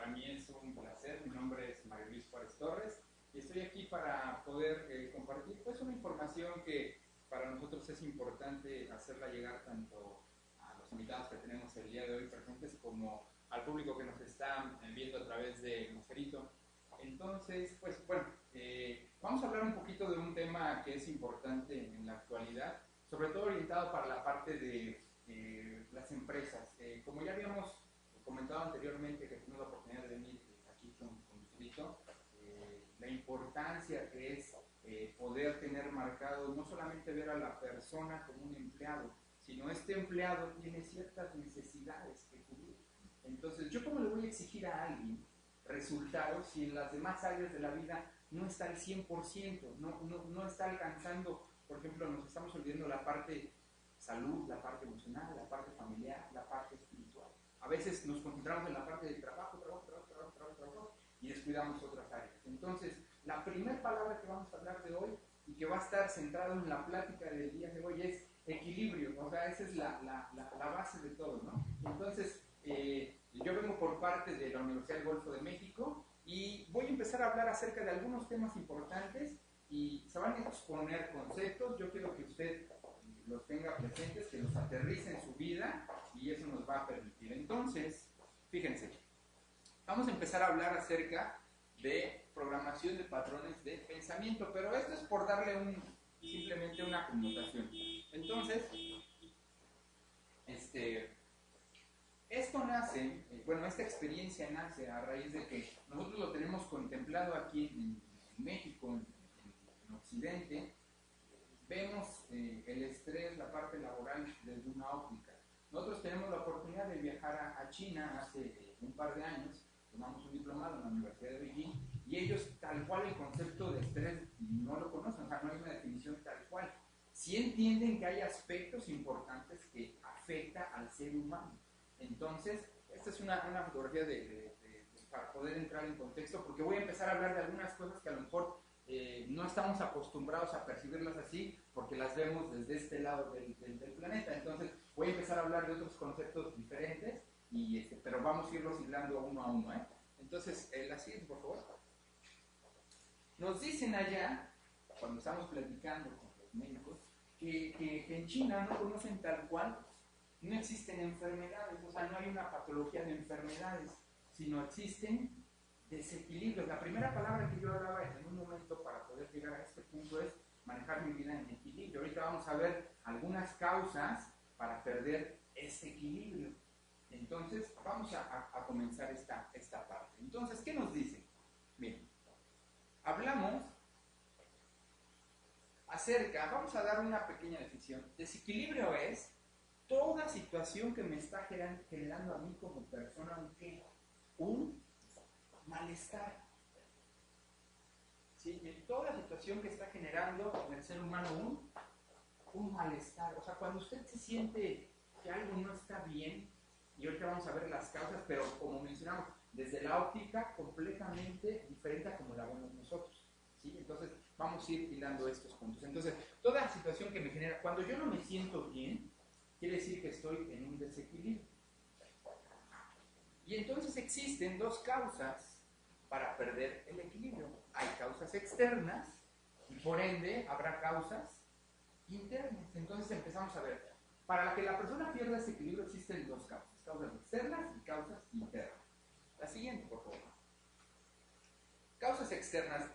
Para mí es un placer. Mi nombre es Mario Luis Juárez Torres y estoy aquí para poder compartir pues una información que para nosotros es importante hacerla llegar tanto a los invitados que tenemos el día de hoy presentes como al público que nos está viendo a través de Moserito. Entonces, pues bueno, vamos a hablar un poquito de un tema que es importante en la actualidad, sobre todo orientado para la parte de las empresas. Como ya habíamos comentado anteriormente, que tuvimos la oportunidad de venir aquí con Moserito, la importancia que es poder tener marcado, no solamente ver a la persona como un empleado, sino este empleado tiene ciertas necesidades que cubrir. Entonces, ¿yo cómo le voy a exigir a alguien resultados si en las demás áreas de la vida no está al 100%, no está alcanzando? Por ejemplo, nos estamos olvidando la parte salud, la parte emocional, la parte familiar, la parte espiritual. A veces nos concentramos en la parte de trabajo y descuidamos otras áreas. Entonces, la primera palabra que vamos a hablar de hoy y que va a estar centrado en la plática del día de hoy es equilibrio. O sea, esa es la base de todo, ¿no? Entonces, yo vengo por parte de la Universidad del Golfo de México y voy a empezar a hablar acerca de algunos temas importantes y se van a exponer conceptos. Yo quiero que usted los tenga presentes, que los aterrice en su vida y eso nos va a permitir. Entonces, fíjense, vamos a empezar a hablar acerca de programación de patrones de pensamiento, pero esto es por darle simplemente una connotación. Entonces, esto nace, esta experiencia nace a raíz de que nosotros lo tenemos contemplado aquí en México, en Occidente. Vemos el estrés, la parte laboral desde una óptica. Nosotros tenemos la oportunidad de viajar a China hace un par de años, tomamos un diplomado en la Universidad de Beijing y ellos tal cual el concepto de estrés no lo conocen, o sea, no hay una definición tal cual. Sí entienden que hay aspectos importantes que afectan al ser humano. Entonces, esta es una fotografía para poder entrar en contexto, porque voy a empezar a hablar de algunas cosas que a lo mejor no estamos acostumbrados a percibirlas así porque las vemos desde este lado del planeta. Entonces voy a empezar a hablar de otros conceptos diferentes, pero vamos a irlos hilando uno a uno. Entonces, la siguiente, por favor. Nos dicen allá, cuando estamos platicando con los médicos, que en China no conocen tal cual, no existen enfermedades, o sea, no hay una patología de enfermedades, sino existen desequilibrios. La primera palabra que yo hablaba en un momento para poder llegar a este punto es manejar mi vida en equilibrio. Ahorita vamos a ver algunas causas para perder ese equilibrio. Entonces, vamos a comenzar esta parte. Entonces, ¿qué nos dicen? Bien, hablamos acerca, vamos a dar una pequeña definición. Desequilibrio es toda situación que me está generando a mí como persona un malestar. ¿Sí? En toda situación que está generando en el ser humano un malestar. O sea, cuando usted se siente que algo no está bien, y ahorita vamos a ver las causas, pero como mencionamos, desde la óptica completamente diferente a como la vemos nosotros. ¿Sí? Entonces, vamos a ir hilando estos puntos. Entonces, toda situación que me genera, cuando yo no me siento bien, quiere decir que estoy en un desequilibrio. Y entonces existen dos causas para perder el equilibrio. Hay causas externas y por ende habrá causas internas. Entonces empezamos a ver, para que la persona pierda ese equilibrio existen dos causas, causas externas y causas internas. La siguiente, por favor. Causas externas.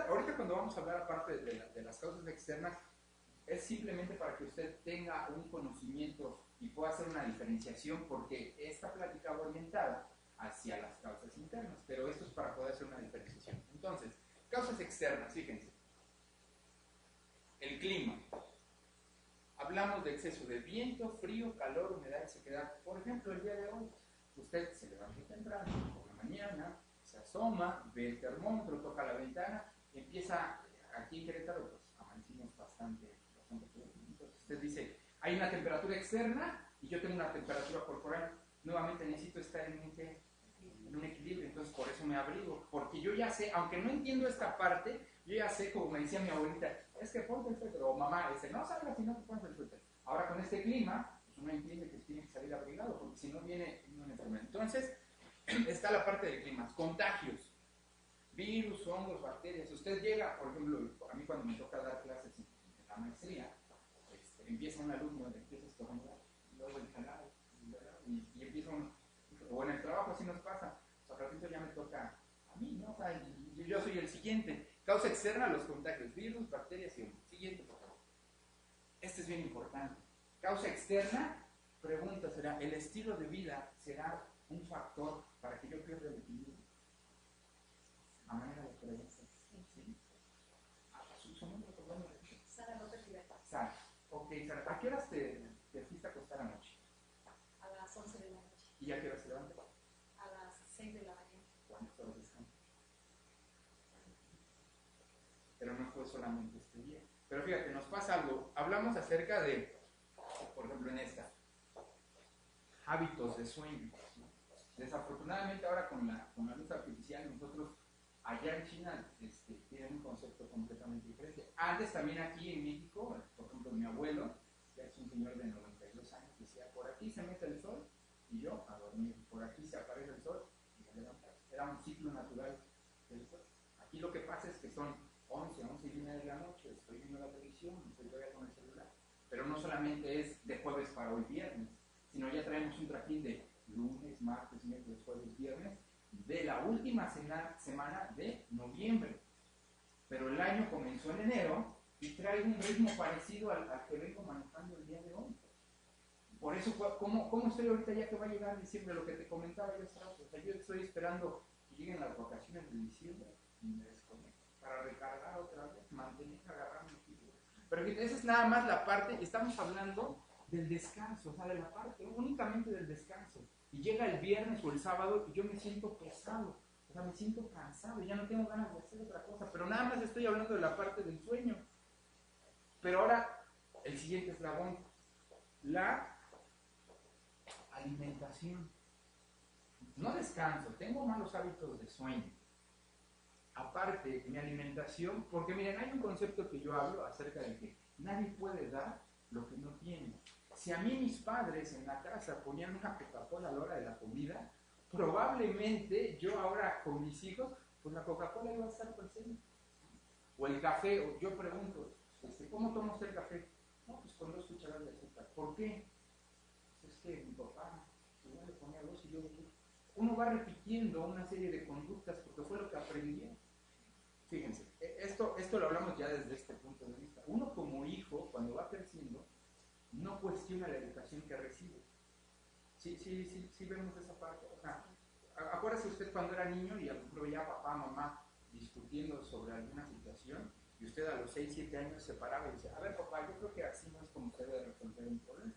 Ahorita cuando vamos a hablar aparte de las causas externas, es simplemente para que usted tenga un conocimiento y pueda hacer una diferenciación, porque esta plática va orientada hacia las causas internas, pero esto es para poder hacer una diferenciación. Entonces, causas externas, fíjense. El clima. Hablamos de exceso de viento, frío, calor, humedad, sequedad. Por ejemplo, el día de hoy, usted se levanta temprano, por la mañana, se asoma, ve el termómetro, toca la ventana, empieza, aquí en Querétaro, pues amanecimos bastante. Entonces usted dice, hay una temperatura externa y yo tengo una temperatura corporal. Nuevamente necesito estar en un equilibrio, entonces por eso me abrigo, porque yo ya sé, aunque no entiendo esta parte, yo ya sé, como me decía mi abuelita, es que ponte el suéter, o mamá, no salgas si no te pones el suéter. Ahora con este clima, pues uno entiende que tiene que salir abrigado, porque si no viene una enfermedad. Entonces, está la parte de climas, contagios, virus, hongos, bacterias. Usted llega, por ejemplo, a mí cuando me toca dar clases en la maestría, empieza un alumno, empieza a estornudar, y luego el canal, y empieza uno, o en el trabajo así nos pasa, o sea, al ratito ya me toca a mí, ¿no? O sea, yo soy el siguiente. Causa externa, los contagios, virus, bacterias y hongos. Siguiente, por favor. Este es bien importante. Causa externa, pregunta será, ¿el estilo de vida será un factor para que yo pierda el equilibrio? A manera de creencia. ¿Sí? ¿Su nombre, por favor? Sara López Rivera. Sara. Ok, Sara, ¿a qué horas te fuiste a acostar anoche? A las 11 de la noche. ¿Y a qué horas te levantas? A las 6 de la mañana. ¿Cuántas horas descansas? Pero no fue solamente este día. Pero fíjate, nos pasa algo. Hablamos acerca de, por ejemplo, en esta, hábitos de sueño. Desafortunadamente ahora con la luz artificial, nosotros allá en China tienen un concepto completamente diferente. Antes también aquí en México, por ejemplo, mi abuelo, ya es un señor de 92 años, decía, por aquí se mete el sol y yo a dormir, por aquí se aparece el sol y a levantar. Era un ciclo natural del sol. Aquí lo que pasa es que son 11:30 de la noche, estoy viendo la televisión, estoy todavía con el celular. Pero no solamente es de jueves para hoy viernes, sino ya traemos un trajín de lunes, martes, miércoles, jueves, viernes, de la última semana de noviembre. Pero el año comenzó en enero y trae un ritmo parecido al que vengo manejando el día de hoy. Por eso, ¿cómo estoy ahorita ya que va a llegar diciembre? Lo que te comentaba yo hace rato. O sea, yo estoy esperando que lleguen las vacaciones de diciembre y me desconecto para recargar otra vez, mantener, agarrar mi equilibrio. Pero esa es nada más la parte, estamos hablando del descanso, o sea, de la parte únicamente del descanso. Y llega el viernes o el sábado y yo me siento pesado, o sea, me siento cansado y ya no tengo ganas de hacer otra cosa. Pero nada más estoy hablando de la parte del sueño. Pero ahora, el siguiente eslabón, la alimentación. No descanso, tengo malos hábitos de sueño. Aparte, mi alimentación, porque miren, hay un concepto que yo hablo acerca de que nadie puede dar lo que no tiene. Si a mí mis padres en la casa ponían una Coca-Cola a la hora de la comida, probablemente yo ahora con mis hijos, pues la Coca-Cola iba a estar presente. O el café, o yo pregunto, ¿cómo toma usted el café? No, pues con 2 cucharadas de azúcar. ¿Por qué? Pues es que mi papá igual le ponía 2 y yo 2. Uno va repitiendo una serie de conductas porque fue lo que aprendió. Fíjense, esto lo hablamos ya desde este punto de vista. Uno como hijo, cuando va creciendo, no cuestiona la educación que recibe. Sí vemos esa parte. O sea, acuérdese usted cuando era niño y a lo mejor veía a papá, mamá discutiendo sobre alguna situación y usted a los 6, 7 años se paraba y decía, a ver papá, yo creo que así no es como usted debe resolver un problema.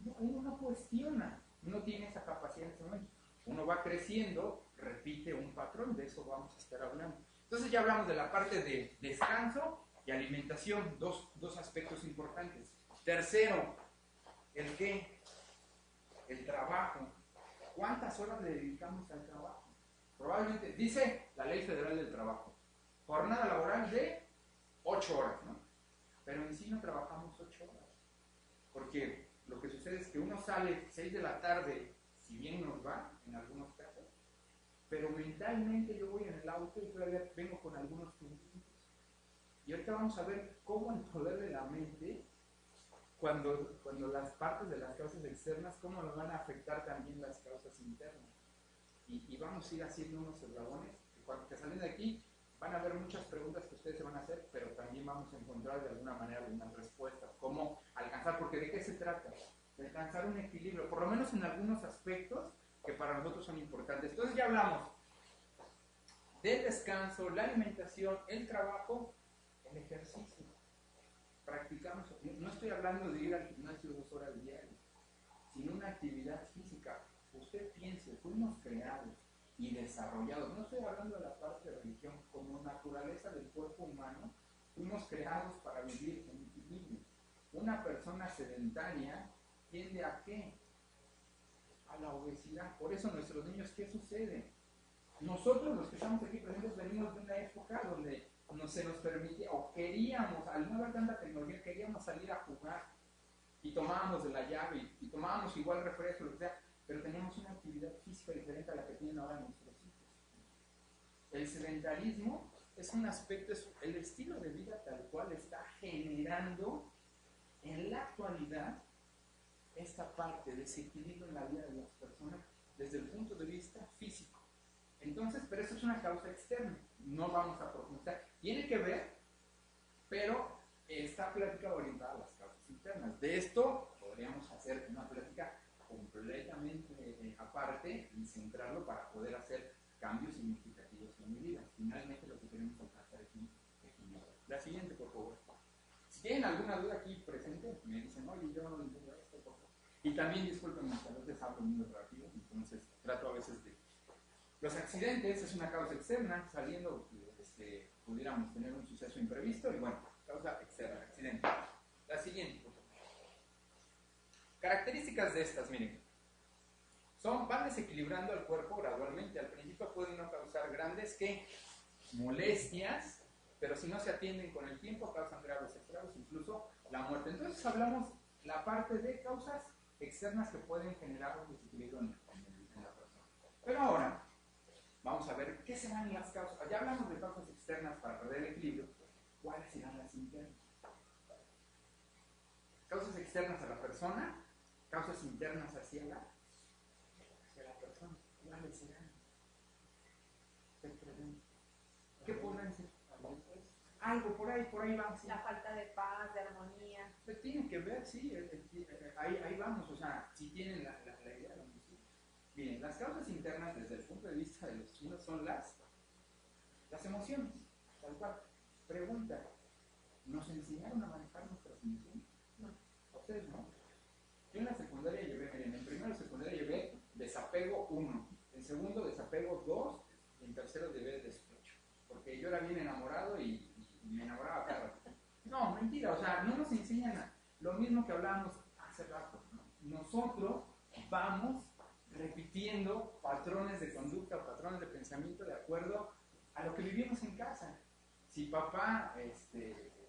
No, uno no cuestiona, uno tiene esa capacidad en ese momento. Uno va creciendo, repite un patrón, de eso vamos a estar hablando. Entonces ya hablamos de la parte de descanso y alimentación, dos aspectos importantes. Tercero, ¿el qué? El trabajo. ¿Cuántas horas le dedicamos al trabajo? Probablemente, dice la Ley Federal del Trabajo, jornada laboral de 8 horas, ¿no? Pero en sí no trabajamos 8 horas. Porque lo que sucede es que uno sale 6 de la tarde, si bien nos va, en algunos casos, pero mentalmente yo voy en el auto y todavía vengo con algunos pendientes. Y ahorita vamos a ver cómo el poder de la mente, cuando las partes de las causas externas, cómo nos van a afectar también las causas internas. Y vamos a ir haciendo unos eslabones, que cuando que salen de aquí van a haber muchas preguntas que ustedes se van a hacer, pero también vamos a encontrar de alguna manera algunas respuestas. ¿Cómo alcanzar? Porque ¿de qué se trata? De alcanzar un equilibrio, por lo menos en algunos aspectos que para nosotros son importantes. Entonces ya hablamos del descanso, la alimentación, el trabajo, el ejercicio. Practicamos, no estoy hablando de ir al gimnasio 2 horas diarias, sino una actividad física. Usted piense, fuimos creados y desarrollados, no estoy hablando de la parte de religión, como naturaleza del cuerpo humano, fuimos creados para vivir en equilibrio. Una persona sedentaria tiende a ¿qué? A la obesidad. Por eso nuestros niños, ¿qué sucede? Nosotros los que estamos aquí presentes venimos de una época donde se nos permitía, o queríamos, al no haber tanta tecnología, queríamos salir a jugar y tomábamos de la llave y tomábamos igual refresco, lo que sea, pero teníamos una actividad física física diferente a la que tienen ahora nuestros hijos. El sedentarismo es un aspecto, es el estilo de vida tal cual está generando en la actualidad esta parte de desequilibrio en la vida de las personas desde el punto de vista físico. Entonces, pero eso es una causa externa, no vamos a profundizar. Tiene que ver, pero esta plática orientada a las causas internas. De esto podríamos hacer una plática completamente aparte y centrarlo para poder hacer cambios significativos en mi vida. Finalmente lo que queremos alcanzar es un equilibrio. La siguiente, por favor. Si tienen alguna duda aquí presente, me dicen, oye, yo no entiendo esto, por favor. Y también, disculpen, a veces hablo muy rápido, entonces trato a veces de... Los accidentes es una causa externa, saliendo, pudiéramos tener un suceso imprevisto, y bueno, causa externa, accidente. La siguiente, por favor. Características de estas, miren. Van desequilibrando el cuerpo gradualmente. Al principio pueden no causar grandes molestias, pero si no se atienden con el tiempo causan graves estragos, incluso la muerte. Entonces hablamos la parte de causas externas que pueden generar un desequilibrio en la persona. Pero ahora vamos a ver qué serán las causas. Ya hablamos de causas externas para perder el equilibrio. ¿Cuáles serán las internas? Causas externas a la persona, causas internas hacia la persona. ¿Cuáles serán? ¿Qué podrán ser? Algo por ahí vamos. La falta de paz, de armonía. Pues tiene que ver, sí, ahí vamos, o sea, si tienen la idea, sí. Miren, las causas internas desde el punto de vista de los chinos son las emociones, tal cual. Pregunta, ¿nos enseñaron a manejar nuestras emociones? No. ¿A ustedes no? Yo en la secundaria llevé, miren, en primero de secundaria llevé desapego 1, en segundo desapego 2, y en tercero llevé despecho, porque yo era bien enamorado y me enamoraba cada rato. No, mentira, o sea, no nos enseñan lo mismo que hablábamos hace rato, ¿no? Nosotros vamos repitiendo patrones de conducta, patrones de pensamiento de acuerdo a lo que vivimos en casa. Si papá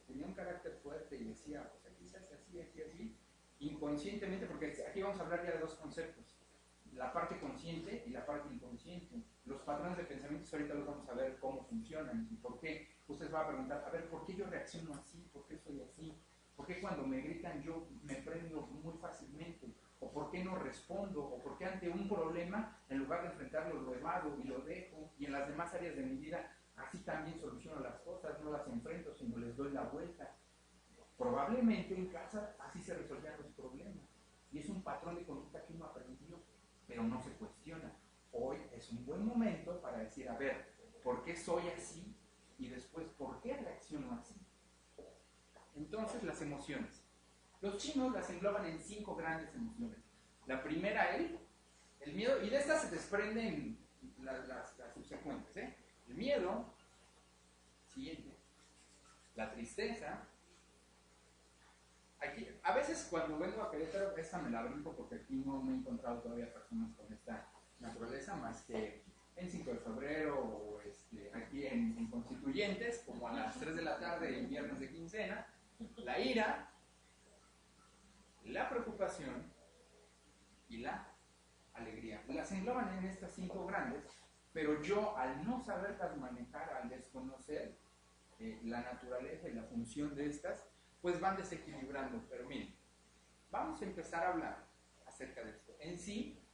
tenía un carácter fuerte y decía, pues aquí se hace así, aquí así, inconscientemente, porque aquí vamos a hablar ya de dos conceptos, la parte consciente y la parte inconsciente. Los patrones de pensamientos ahorita los vamos a ver cómo funcionan y por qué. Ustedes van a preguntar, a ver, ¿por qué yo reacciono así? ¿Por qué soy así? ¿Por qué cuando me gritan yo me prendo muy fácilmente? ¿O por qué no respondo? ¿O por qué ante un problema, en lugar de enfrentarlo, lo evado y lo dejo? Y en las demás áreas de mi vida, así también soluciono las cosas, no las enfrento, sino les doy la vuelta. Probablemente en casa así se resolvían los problemas. Y es un patrón de conducta que uno aprendió, pero no se cuestiona. Hoy es un buen momento para decir, a ver, ¿por qué soy así? Y después, ¿por qué reacciono así? Entonces, las emociones. Los chinos las engloban en 5 grandes emociones. La primera, el miedo, y de estas se desprenden las subsecuentes. El miedo, siguiente, la tristeza. Aquí, a veces cuando vengo a Querétaro, esta me la brinco porque aquí no me he encontrado todavía personas con esta naturaleza, más que en 5 de febrero o aquí en Constituyentes, como a las 3 de la tarde en viernes de quincena. La ira, la preocupación y la alegría. Las engloban en estas 5 grandes, pero yo al no saberlas manejar, al desconocer la naturaleza y la función de estas, pues van desequilibrando. Pero miren, vamos a empezar a hablar acerca de esto. En sí,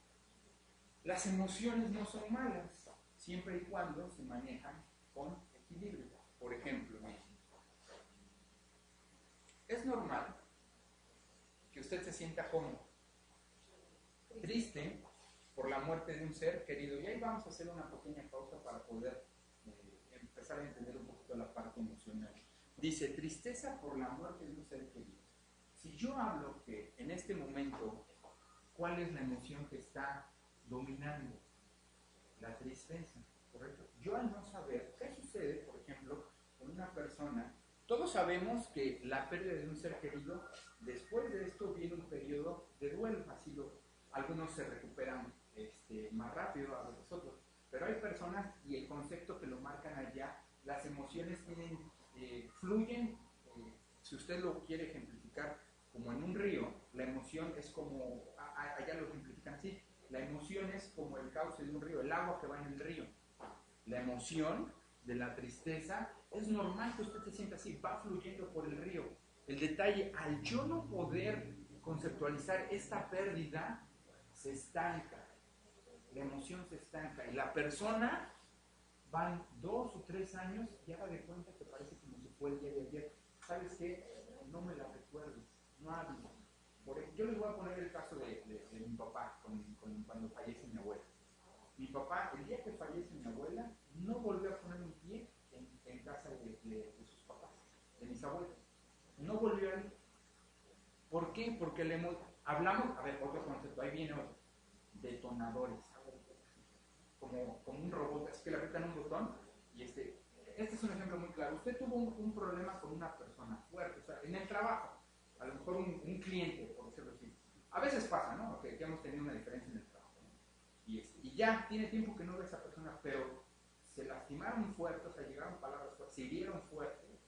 las emociones no son malas, siempre y cuando se manejan con equilibrio. Por ejemplo, miren, es normal que usted se sienta como triste por la muerte de un ser querido. Y ahí vamos a hacer una pequeña pausa para poder empezar a entender un poquito la parte emocional. Dice, tristeza por la muerte de un ser querido. Si yo hablo que en este momento, ¿cuál es la emoción que está dominando? La tristeza, ¿correcto? Yo al no saber, ¿qué sucede, por ejemplo, con una persona? Todos sabemos que la pérdida de un ser querido, después de esto viene un periodo de duelo, así algunos se recuperan más rápido a los otros, pero hay personas, y el concepto que lo marcan allá, las emociones fluyen, si usted lo quiere ejemplificar como en un río, la emoción es como, allá lo ejemplifican así, La emoción es como el cauce de un río, el agua que va en el río. La emoción de la tristeza, es normal que usted se sienta así, va fluyendo por el río. El detalle, al yo no poder conceptualizar esta pérdida, se estanca. La emoción se estanca y la persona van 2 o 3 años y haga de cuenta que parece como si fue el día de ayer. ¿Sabes qué? No me la recuerdes, no hables. Yo les voy a poner el caso de mi papá cuando fallece mi abuela. Mi papá, el día que fallece mi abuela, no volvió a poner un pie en casa de sus papás, de mis abuelos. No volvió a ir. ¿Por qué? Porque hablamos, a ver, otro concepto, ahí viene otro, detonadores. Como un robot, así que le apretan un botón y este es un ejemplo muy claro. Usted tuvo un problema con una persona fuerte, o sea, en el trabajo, a lo mejor un cliente, por decirlo así. A veces pasa, ¿no? Que hemos tenido una diferencia en el trabajo, ¿no? Y ya tiene tiempo que no ve a esa persona, pero se lastimaron fuerte, o sea, llegaron palabras fuertes, se hirieron fuerte.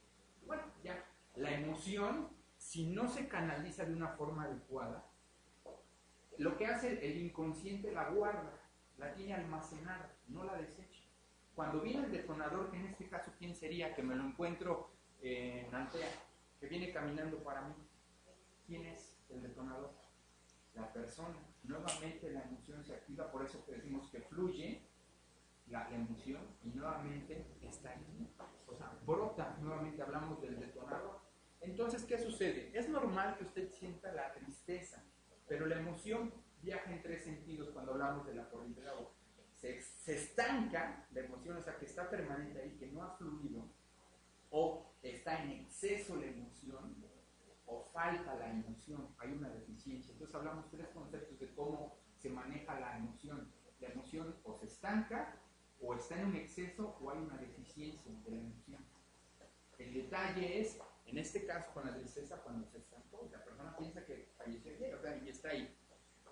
Bueno, ya, la emoción, si no se canaliza de una forma adecuada, lo que hace el inconsciente la guarda, la tiene almacenada, no la desecha. Cuando viene el detonador, que en este caso, ¿quién sería? Que me lo encuentro en Antea, que viene caminando para mí. ¿Quién es el detonador? La persona. Nuevamente la emoción se activa, por eso que decimos que fluye la emoción y nuevamente está aquí. O sea, brota, nuevamente hablamos del detonador. Entonces, ¿qué sucede? Es normal que usted sienta la tristeza, pero la emoción viaja en 3 sentidos cuando hablamos de la corriente de agua. Se estanca la emoción, o sea, que está permanente ahí, que no ha fluido, o está en exceso la emoción, o falta la emoción, hay una deficiencia. Entonces hablamos 3 conceptos de cómo se maneja la emoción. La emoción o se estanca, o está en un exceso, o hay una deficiencia de la emoción. El detalle es, en este caso con la tristeza, cuando se estancó, la persona piensa que falleció ayer, o sea, y está ahí.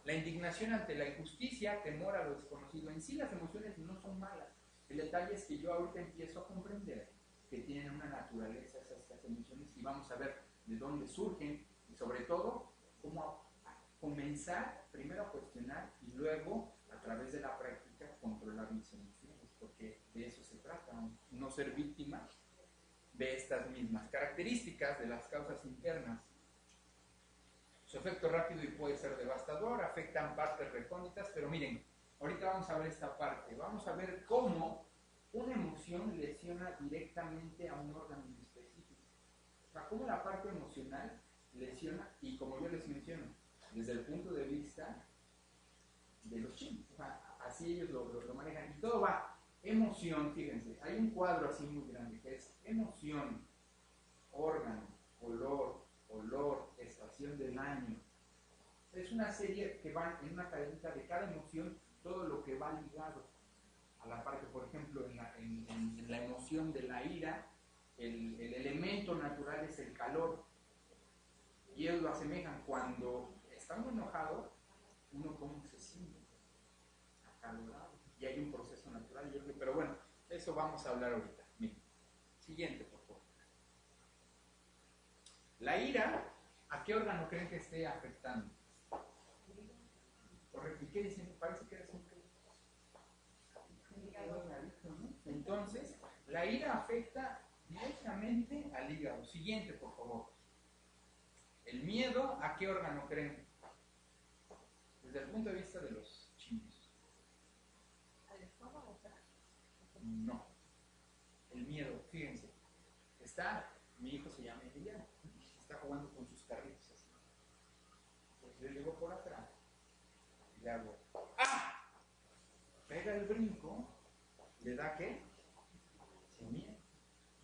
La indignación ante la injusticia, temor a lo desconocido. En sí las emociones no son malas. El detalle es que yo ahorita empiezo a comprender que tienen una naturaleza esas emociones y vamos a ver de dónde surgen y sobre todo cómo comenzar primero a cuestionar y luego a través de la práctica controlar mis emociones, porque de eso se trata, no ser víctima de estas mismas características de las causas internas. Su efecto rápido y puede ser devastador, afectan partes recónditas, pero miren, ahorita vamos a ver esta parte, vamos a ver cómo una emoción lesiona directamente a un órgano específico. O sea, cómo la parte emocional lesiona, y como yo les menciono, desde el punto de vista de los chinos, o sea, así ellos lo manejan, y todo va, emoción, fíjense, hay un cuadro así muy grande que es emoción, órgano, olor, estación del año. Es una serie que va en una cadenita de cada emoción, todo lo que va ligado a la parte, por ejemplo, en la emoción de la ira, el elemento natural es el calor, y ellos lo asemejan cuando está muy enojado, uno cómo se siente, acalorado, y hay un proceso natural, pero bueno, eso vamos a hablar ahorita. Miren. Siguiente, por favor. La ira, ¿a qué órgano creen que esté afectando? Correcto. ¿Y qué dicen? Parece que es un Entonces, la ira afecta directamente al hígado. Siguiente, por favor. El miedo, ¿a qué órgano creen? Desde el punto de vista de los chinos. ¿Al estómago? No. El miedo, fíjense. Mi hijo se llama Emiliano, está jugando con sus carritos así. Entonces yo llego por atrás y le hago ¡ah! Pega el brinco, le da ¿qué? Se miedo.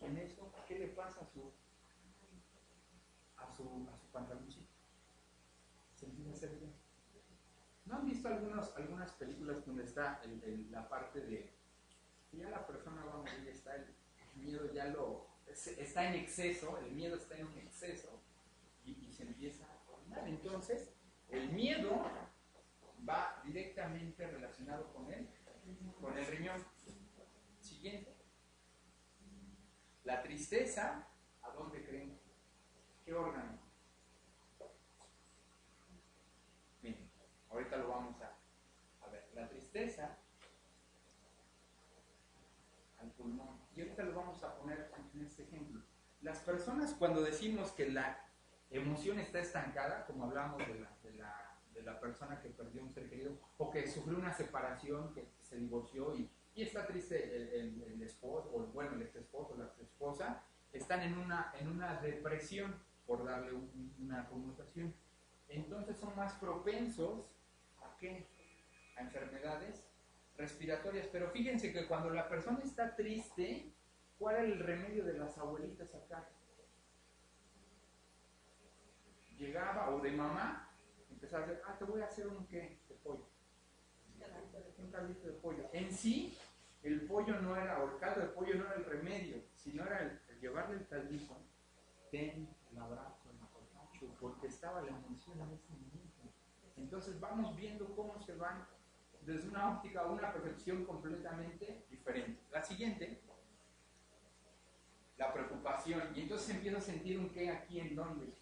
Y en eso, ¿qué le pasa a su pantaloncito? Se empieza a hacer bien. ¿No han visto algunas películas donde está la parte de que ya la persona va a morir, está el miedo está en exceso, el miedo está en un exceso y se empieza a formar? Entonces, el miedo va directamente relacionado con el riñón. Siguiente. La tristeza, ¿a dónde creen? ¿Qué órgano? Miren, ahorita lo vamos a pulmón. Y ahorita lo vamos a poner en este ejemplo. Las personas, cuando decimos que la emoción está estancada, como hablamos de la persona que perdió un ser querido, o que sufrió una separación, que se divorció y está triste el esposo, o bueno, el ex esposo, la ex esposa, están en una depresión, por darle una connotación. Entonces son más propensos ¿a qué? A enfermedades respiratorias. Pero fíjense que cuando la persona está triste, ¿cuál era el remedio de las abuelitas acá? Llegaba, o de mamá, empezaba a decir, te voy a hacer un qué, de pollo. Un caldito de pollo. En sí, el pollo no era, o el caldo de pollo no era el remedio, sino era el llevarle el caldito, ten el abrazo, el apapacho, porque estaba la emoción en ese momento. Entonces vamos viendo cómo se van desde una óptica a una percepción completamente diferente. La siguiente, la preocupación. Y entonces empiezo a sentir un qué aquí en dónde.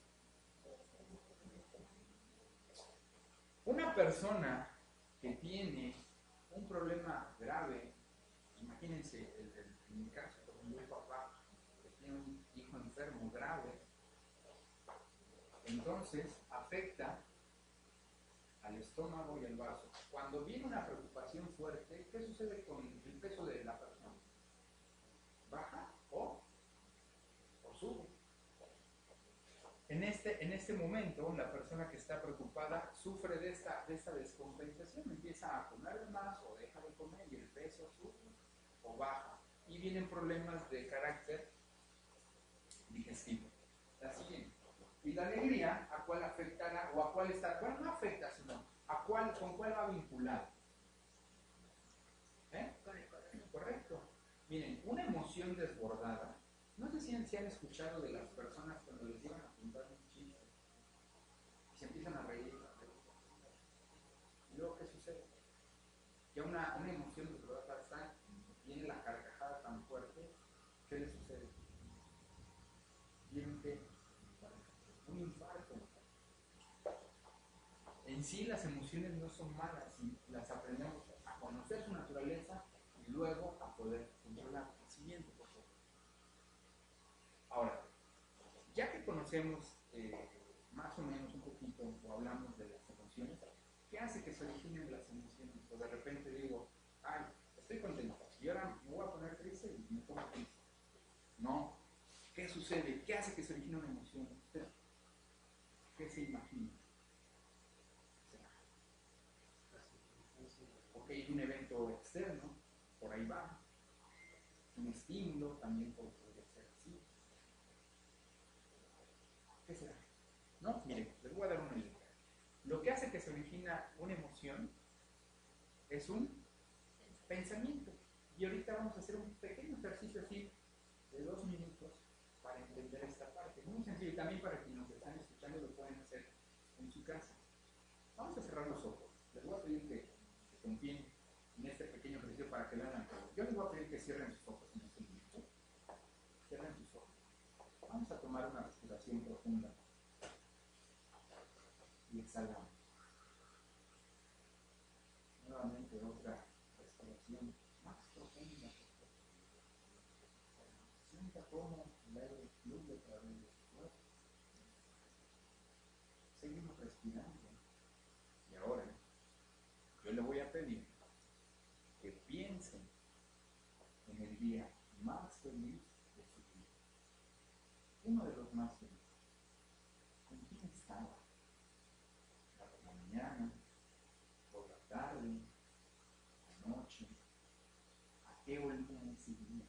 Una persona que tiene un problema grave, imagínense, en mi caso, como mi papá, que tiene un hijo enfermo grave, entonces afecta al estómago y al vaso. Cuando viene una preocupación fuerte, ¿qué sucede con el peso de la persona? ¿Baja o sube? En este momento, la persona que está preocupada sufre de esta descompensación, empieza a comer más o deja de comer y el peso sube o baja. Y vienen problemas de carácter digestivo. La siguiente. Y la alegría, ¿a cuál afectará o a cuál está? Bueno, no afecta, sino ¿con cuál va vinculado? Correcto. Miren, una emoción desbordada. No sé si han escuchado de las personas cuando les llevan a contar un chiste y se empiezan a reír. ¿Y luego qué sucede? Ya una emoción desbordada está, viene la carcajada tan fuerte, ¿qué le sucede? Viene un infarto. En sí las emociones no son malas y las aprendemos a conocer su naturaleza y luego a poder controlar. El siguiente, por favor. Ahora, ya que conocemos más o menos un poquito o hablamos de las emociones, ¿qué hace que se originen las emociones? O de repente digo, estoy contento y ahora me voy a poner triste y me pongo triste. No. ¿Qué sucede? ¿Qué hace que se origine una emoción? ¿Usted qué se imagina? Ok, un evento externo, por ahí va. Un estímulo también podría ser así. ¿Qué será? No, miren, les voy a dar una idea. Lo que hace que se origina una emoción es un pensamiento. Y ahorita vamos a hacer un pequeño ejercicio así de 2 minutos para entender esta parte. Muy sencillo, también para quienes nos están escuchando lo pueden hacer en su casa. Vamos a cerrar los ojos. Les voy a pedir que confíen en este pequeño ejercicio para que lo hagan. Yo les voy a pedir que cierren sus ojos en este momento. Cierren sus ojos. Vamos a tomar una respiración profunda y exhalamos. Nuevamente otra respiración más profunda. Sienta cómo el aire fluye a través de su cuerpo. Seguimos respirando. Y ahora yo le voy a pedir que piensen en el día más feliz de su vida. Uno de los más felices. ¿Con quién estaba? ¿Por la mañana? ¿Por la tarde? ¿La noche? ¿A qué olía ese día?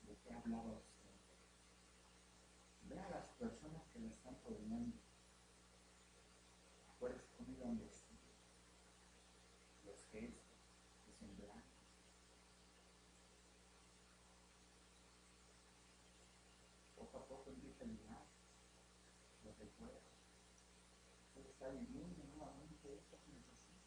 ¿De qué hablaba usted? Vea a las personas que la están rodeando. Acuérdese cómo iban vestidos. Los gestos, los semblantes. Poco a poco empieza a llegar los recuerdos. Usted está viviendo nuevamente esta sensación.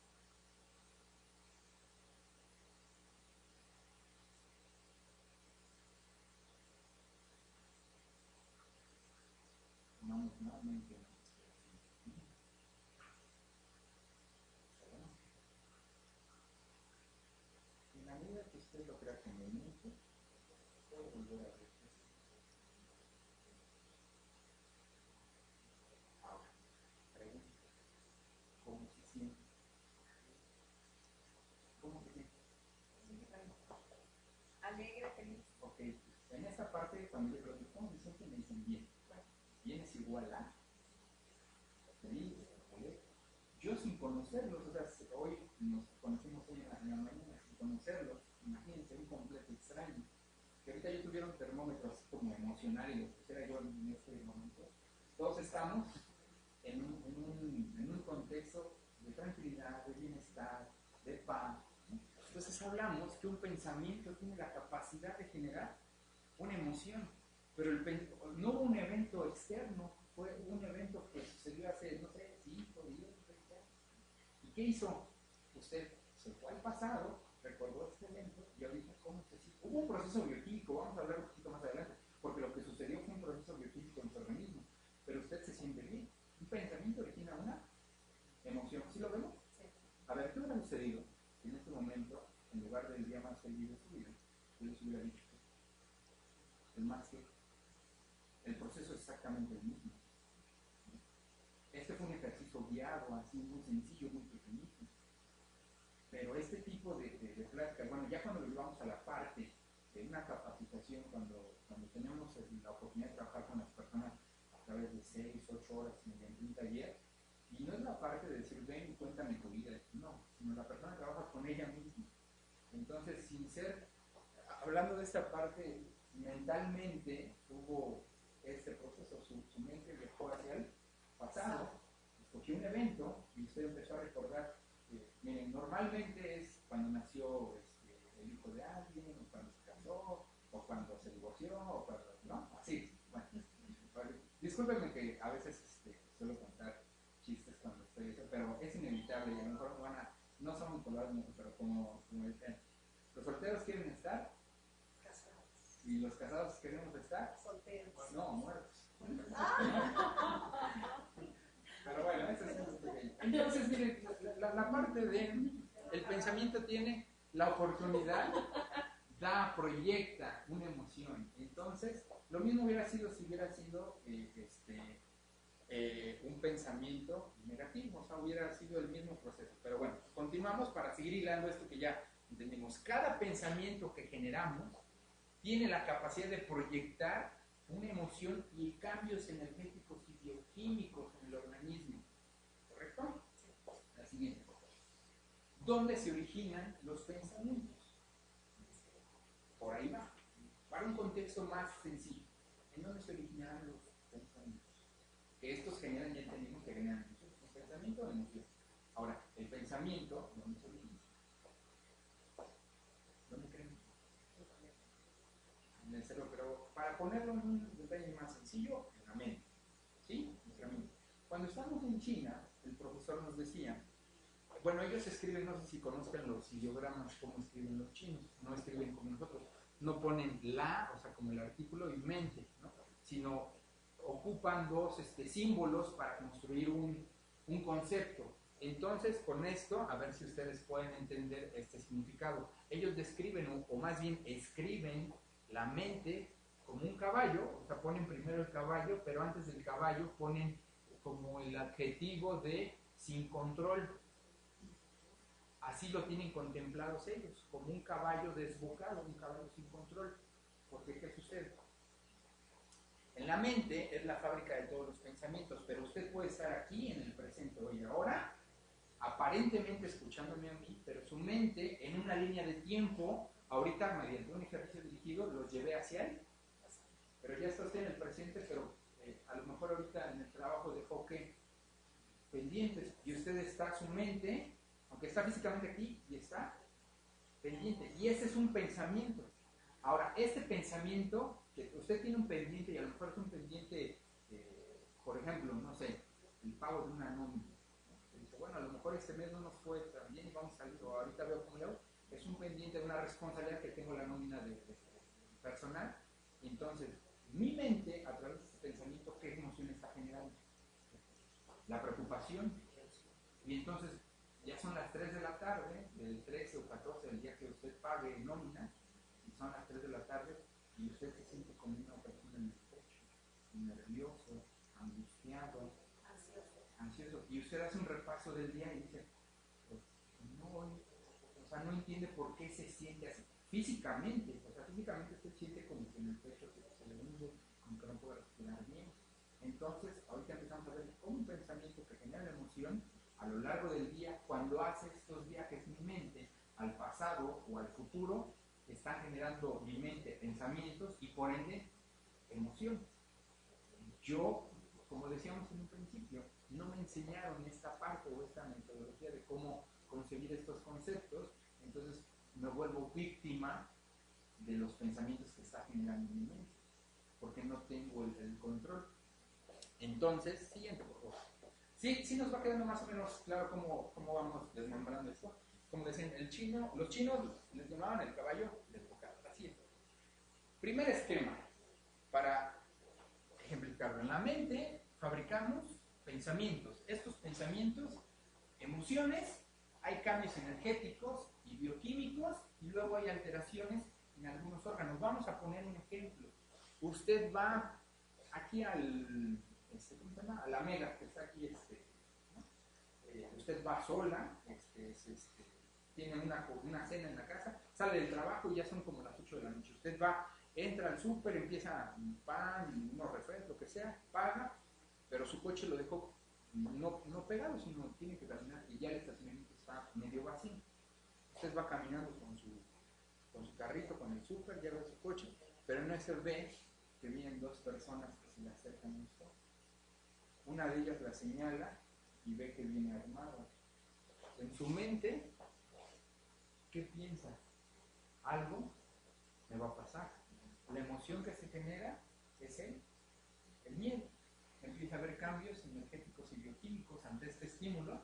Tomamos nuevamente una respiración profunda. Exhalamos. Y en la medida que usted lo crea conveniente, alegre, feliz. Ok, en esta parte, cuando yo pregunto, ¿cómo se sienten? Me dicen bien. Bien es igual a feliz, molesto. Yo sin conocerlos, o sea, hoy nos conocemos hoy en la mañana, sin conocerlos, imagínense, un completo extraño. Que ahorita yo tuviera un termómetro así como emocional y lo pusiera yo en este momento, todos estamos en un contexto de tranquilidad, de bienestar, de paz. Entonces hablamos que un pensamiento tiene la capacidad de generar una emoción, pero no hubo un evento externo, fue un evento que sucedió hace, no sé, 5, 10, 20 años. ¿Y qué hizo? Usted se fue al pasado, recordó este evento y ahorita cómo se siente. Hubo un proceso bioquímico, vamos a hablar un poquito más adelante, porque lo que sucedió fue un proceso bioquímico en su organismo, pero usted se siente bien. Un pensamiento origina una emoción. ¿Sí lo vemos? Sí. A ver, ¿qué hubiera sucedido si en este momento, en lugar del día más feliz de su vida, yo les hubiera dicho que el más que el proceso es exactamente el mismo? Este fue un ejercicio guiado, así muy sencillo, muy pequeñito. Pero este tipo de pláticas, bueno, ya cuando lo llevamos a la parte de una capacitación, cuando tenemos la oportunidad de trabajar con las personas a través de 6, 8 horas mediante un taller, y no es la parte de decir, ven y cuéntame tu vida, no, sino la persona trabaja con ella misma. Entonces, sin ser, hablando de esta parte, mentalmente hubo este proceso, su mente viajó hacia el pasado, escogió un evento y usted empezó a recordar. Miren, normalmente es cuando nació el hijo de alguien, o cuando se casó, o cuando se divorció, o cuando, ¿no? Así, bueno. Discúlpenme que a veces suelo contar chistes cuando estoy eso, pero es inevitable y a lo mejor no son vinculados mucho, pero como dicen, los solteros quieren estar Casados. y los casados queremos estar Solteros. no, muertos. Pero bueno, eso es muy pequeño. Entonces, miren, la parte de el pensamiento tiene la oportunidad, proyecta una emoción. Entonces, lo mismo hubiera sido si hubiera sido un pensamiento negativo, o sea, hubiera sido el mismo proceso. Pero bueno, continuamos para seguir hilando esto que ya entendimos. Cada pensamiento que generamos tiene la capacidad de proyectar una emoción y cambios energéticos y bioquímicos en el organismo. ¿Correcto? La siguiente. ¿Dónde se originan los pensamientos? Por ahí va. Para un contexto más sencillo. ¿En dónde se originan los pensamientos? Que estos generan, ya entendimos que generan emociones. ¿Un pensamiento o emoción? Ahora, el pensamiento, ¿dónde se origina? ¿Dónde creen? En el cerebro, pero para ponerlo en un detalle más sencillo, en la mente. ¿Sí? Nuestra mente. Cuando estamos en China, el profesor nos decía, bueno, ellos escriben, no sé si conozcan los ideogramas, cómo escriben los chinos, no escriben como nosotros, no ponen la, o sea, como el artículo, y mente, ¿no? Sino ocupan dos símbolos para construir un concepto. Entonces, con esto, a ver si ustedes pueden entender este significado. Ellos describen, o más bien escriben, la mente como un caballo, o sea, ponen primero el caballo, pero antes del caballo ponen como el adjetivo de sin control. Así lo tienen contemplados ellos, como un caballo desbocado, un caballo sin control. Porque, ¿qué sucede? En la mente es la fábrica de todos los pensamientos, pero usted puede estar aquí en el presente, hoy y ahora, aparentemente escuchándome a mí, pero su mente en una línea de tiempo, ahorita mediante un ejercicio dirigido, los llevé hacia él. Pero ya está usted en el presente, pero a lo mejor ahorita en el trabajo dejó que pendientes, y usted está, su mente, aunque está físicamente aquí, y está pendiente, y ese es un pensamiento. Ahora, este pensamiento, que usted tiene un pendiente, y a lo mejor es un pendiente, por ejemplo, no sé, el pago de una nómina, ¿no? Dice, bueno, a lo mejor este mes no nos fue tan bien y vamos a salir, o ahorita veo cómo le hago, es un pendiente de una responsabilidad que tengo la nómina de personal. Entonces, mi mente, a través de este pensamiento, ¿qué emoción está generando? La preocupación. Y entonces, ya son las 3 de la tarde, del 13 o 14 del día que usted pague nómina, y son las 3 de la tarde, y usted se siente como una persona en el pecho, nervioso, angustiado, ansioso, y usted hace un repaso del día y dice, pues, no, o sea, no entiende por qué se siente así, físicamente Entonces, ahorita empezamos a ver cómo un pensamiento que genera la emoción a lo largo del día, cuando hace estos viajes mi mente al pasado o al futuro, está generando mi mente pensamientos y por ende emociones. Yo, como decíamos en un principio, no me enseñaron esta parte o esta metodología de cómo concebir estos conceptos, entonces me vuelvo víctima de los pensamientos que está generando mi mente, porque no tengo el control. Entonces, siguiente, por favor. Sí nos va quedando más o menos claro cómo vamos desmembrando esto. Como decían, los chinos les llamaban el caballo del bocado. Así es. Primer esquema, para ejemplificarlo. En la mente fabricamos pensamientos. Estos pensamientos, emociones, hay cambios energéticos y bioquímicos y luego hay alteraciones en algunos órganos. Vamos a poner un ejemplo. Usted va aquí ¿cómo se llama? A la Mega, que está aquí, ¿no? Usted va sola, tiene una cena en la casa, sale del trabajo y ya son como las 8 de la noche. Usted va, entra al súper, empieza un pan, unos refrescos, lo que sea, paga, pero su coche lo dejó no pegado, sino tiene que caminar y ya el estacionamiento está medio vacío. Usted va caminando con su carrito, con el súper, lleva su coche, pero no se ve que vienen dos personas que se le acercan a usted. Una de ellas la señala y ve que viene armado. En su mente, ¿qué piensa? Algo me va a pasar. La emoción que se genera es el miedo. Empieza a haber cambios energéticos y bioquímicos ante este estímulo.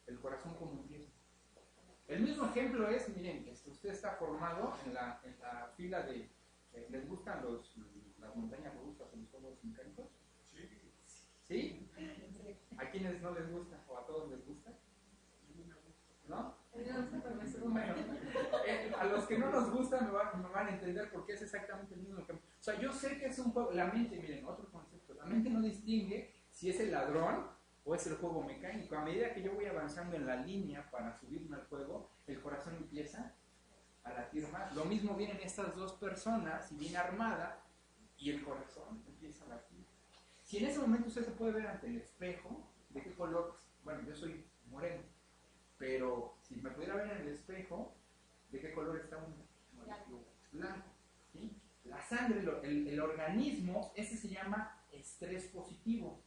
El corazón como empieza. El mismo ejemplo es, miren, usted está formado en la fila de... ¿Les gustan las montañas rusas o los juegos mecánicos? Sí. ¿Sí? ¿A quienes no les gusta o a todos les gusta? ¿No? Bueno, a los que no nos gusta me van a entender porque es exactamente el mismo ejemplo. O sea, yo sé que es un juego, la mente, miren, otro concepto, la mente no distingue si es el ladrón o es el juego mecánico. A medida que yo voy avanzando en la línea para subirme al juego, el corazón empieza a latir más. Lo mismo vienen estas dos personas y viene armada y el corazón empieza a latir. Si en ese momento usted se puede ver ante el espejo, ¿de qué color? Bueno, yo soy moreno, pero si me pudiera ver en el espejo, ¿de qué color está uno? Blanco. ¿Sí? La sangre, el organismo, ese se llama estrés positivo.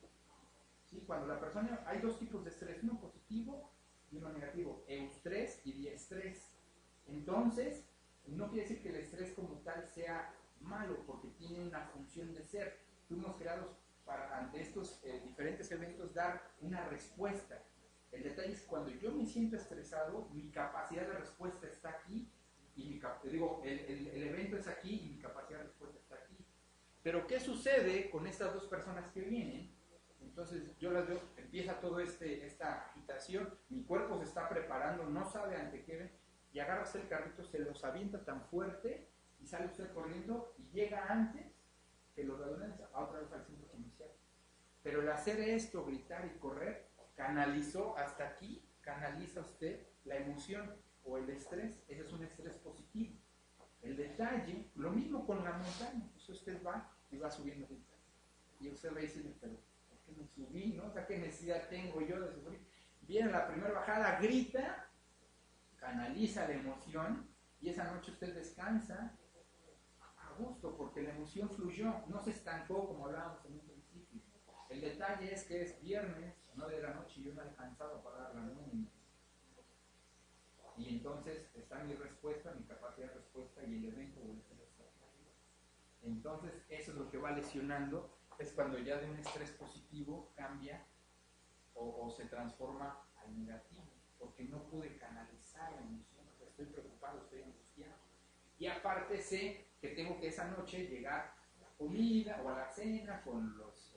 ¿Sí? Cuando la persona, hay dos tipos de estrés, uno positivo y uno negativo, eustrés y diestrés. Entonces, no quiere decir que el estrés como tal sea malo, porque tiene una función de ser. Fuimos creados para, ante estos diferentes eventos, dar una respuesta. El detalle es que cuando yo me siento estresado, mi capacidad de respuesta está aquí, y el evento es aquí y mi capacidad de respuesta está aquí. Pero ¿qué sucede con estas dos personas que vienen? Entonces yo las veo, empieza toda esta agitación, mi cuerpo se está preparando, no sabe ante qué ven, y agarra usted el carrito, se los avienta tan fuerte, y sale usted corriendo, y llega antes que los ladrones a otra vez al centro comercial. Pero el hacer esto, gritar y correr, canalizó hasta aquí, canaliza usted la emoción o el estrés. Ese es un estrés positivo. El detalle, lo mismo con la montaña, pues usted va y va subiendo y usted va a decir, pero ¿por qué me subí? ¿No? O sea, ¿qué necesidad tengo yo de subir? Viene la primera bajada, grita, canaliza la emoción y esa noche usted descansa a gusto porque la emoción fluyó, no se estancó como hablábamos en un principio. El detalle es que es viernes, 9 de la noche y yo no he alcanzado para dar la nómina. Y entonces está mi respuesta, mi capacidad de respuesta y el evento vuelve a estar. Entonces eso es lo que va lesionando, es cuando ya de un estrés positivo cambia o se transforma al negativo, porque no pude canalizar la emoción, o sea, estoy preocupado, estoy angustiado. Y aparte sé que tengo que esa noche llegar a la comida o a la cena con los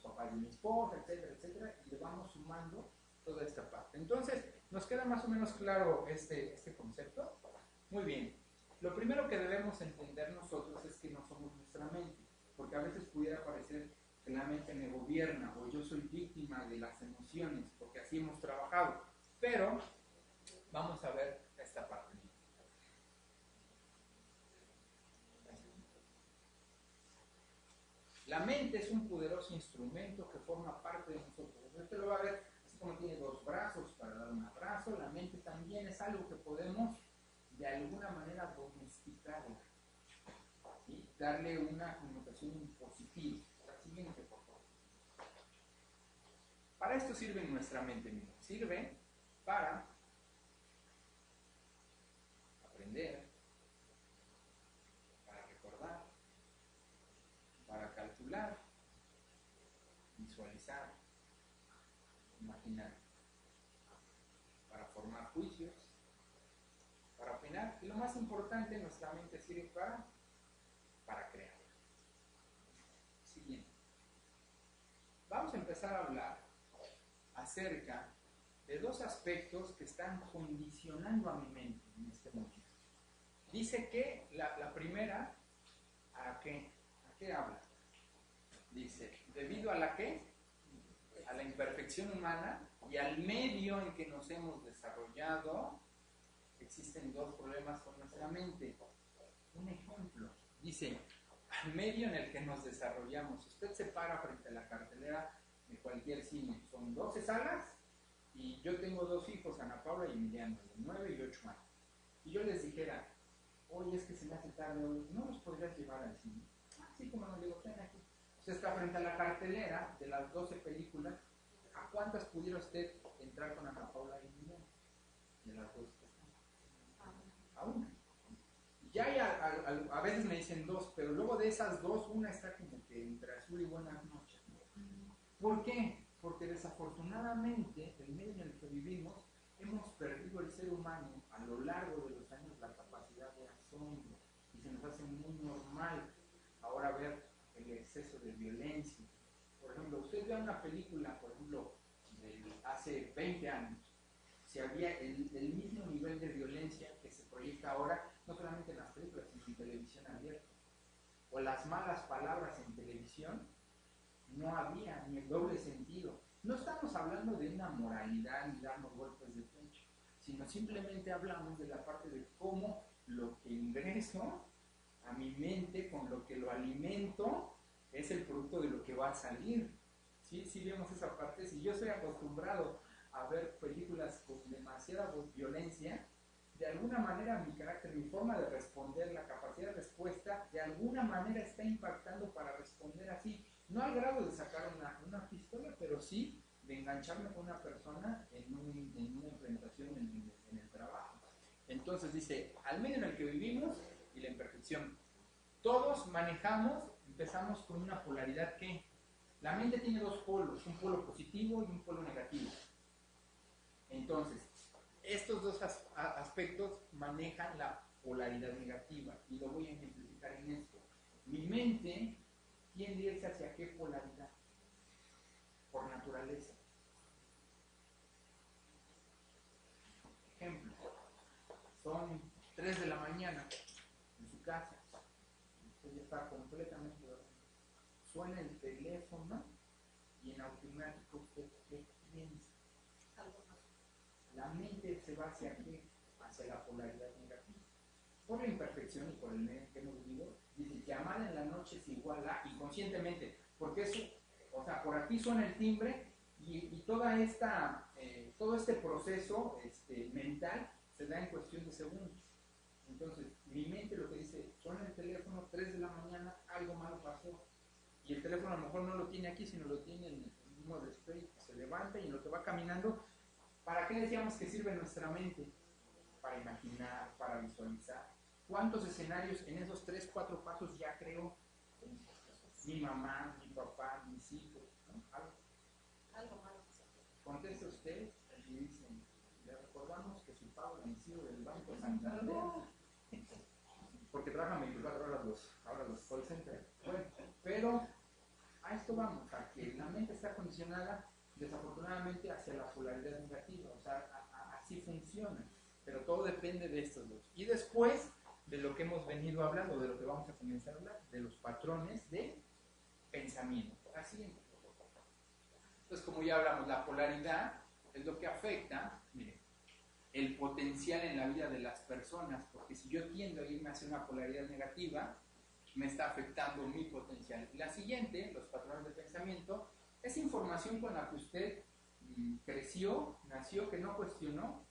papás de mi esposa, etcétera, etcétera, y le vamos sumando toda esta parte. Entonces, ¿nos queda más o menos claro este concepto? Muy bien. Lo primero que debemos entender nosotros es que no somos nuestra mente, porque a veces pudiera parecer que la mente me gobierna o yo soy víctima de las emociones, porque así hemos trabajado. Pero vamos a ver esta parte. La mente es un poderoso instrumento que forma parte de nosotros. Usted lo va a ver, así como tiene dos brazos para dar un abrazo, la mente también es algo que podemos de alguna manera domesticarla, ¿sí? Darle una connotación positiva. La siguiente, por favor. Para esto sirve nuestra mente, misma. Sirve para aprender, para recordar, para calcular, visualizar, imaginar, para formar juicios, para opinar, y lo más importante, nuestra mente sirve para crear. Siguiente. Vamos a empezar a hablar acerca de dos aspectos que están condicionando a mi mente en este momento. Dice que la primera, ¿a qué habla? Dice, debido a la ¿qué? A la imperfección humana y al medio en que nos hemos desarrollado, existen dos problemas con nuestra mente. Un ejemplo, dice, al medio en el que nos desarrollamos. Usted se para frente a la cartelera de cualquier cine. Son 12 salas y yo tengo dos hijos, Ana Paula y Emiliano, de 9 y 8 años. Y yo les dijera, oye, es que se me hace tarde hoy, ¿no los podrías llevar al cine? Así como nos digo, ven aquí. Usted está frente a la cartelera de las 12 películas. ¿A cuántas pudiera usted entrar con Ana Paula y Emiliano? De las 12 que están. A una. Ya hay a veces me dicen dos, pero luego de esas dos, una está como que entre azul y buenas noches. ¿Por qué? Porque desafortunadamente, el medio en el que vivimos, hemos perdido el ser humano a lo largo de los años la capacidad de asombro y se nos hace muy normal ahora ver el exceso de violencia. Por ejemplo, usted ve una película, por ejemplo, de hace 20 años, si había el mismo nivel de violencia que se proyecta ahora, no solamente en las películas, sino en televisión abierta. O las malas palabras en televisión, no había ni el doble sentido. No estamos hablando de una moralidad ni darnos golpes de pecho, sino simplemente hablamos de la parte de cómo lo que ingreso a mi mente, con lo que lo alimento, es el producto de lo que va a salir. ¿Sí? Sí vemos esa parte. Si yo estoy acostumbrado a ver películas con demasiada violencia, de alguna manera mi carácter, mi forma de responder, la capacidad de respuesta, de alguna manera está impactando para responder así. No al grado de sacar una pistola, pero sí de engancharme con una persona en una enfrentación en el trabajo. Entonces dice, al medio en el que vivimos y la imperfección. Todos empezamos con una polaridad que la mente tiene dos polos, un polo positivo y un polo negativo. Entonces, estos dos aspectos manejan la polaridad negativa y lo voy a ejemplificar en esto. Mi mente tiende a irse hacia qué polaridad, por naturaleza. Ejemplo, son 3 de la mañana en su casa, usted ya está completamente dormido, suena el teléfono y en automático usted ¿qué piensa? La mente se va hacia qué? Hacia la polaridad negativa. Por la imperfección y por el medio que hemos vivido, dice, llamar en la noche es igual a, inconscientemente, porque eso, o sea, por aquí suena el timbre y todo este proceso mental se da en cuestión de segundos. Entonces, mi mente lo que dice, suena el teléfono, 3 de la mañana, algo malo pasó. Y el teléfono a lo mejor no lo tiene aquí, sino lo tiene en el mismo display, se levanta y en lo que va caminando. ¿Para qué decíamos que sirve nuestra mente? Para imaginar, para visualizar. ¿Cuántos escenarios en esos 3, 4 pasos ya creo? Mi mamá, mi papá, mis hijos, ¿no? Algo malo. Conteste usted y dicen, le recordamos que su pago vencido del Banco Santander, porque trabajan 24 horas ahora los call centers. Bueno, pero a esto vamos, a que la mente está condicionada desafortunadamente hacia la polaridad negativa, o sea, así funciona, pero todo depende de estos dos. Y después de lo que hemos venido hablando, de lo que vamos a comenzar a hablar, de los patrones de pensamiento. Así, entonces, como ya hablamos, la polaridad es lo que afecta, miren, el potencial en la vida de las personas, porque si yo tiendo a irme hacia una polaridad negativa, me está afectando mi potencial. La siguiente, los patrones de pensamiento, es información con la que usted creció, nació, que no cuestionó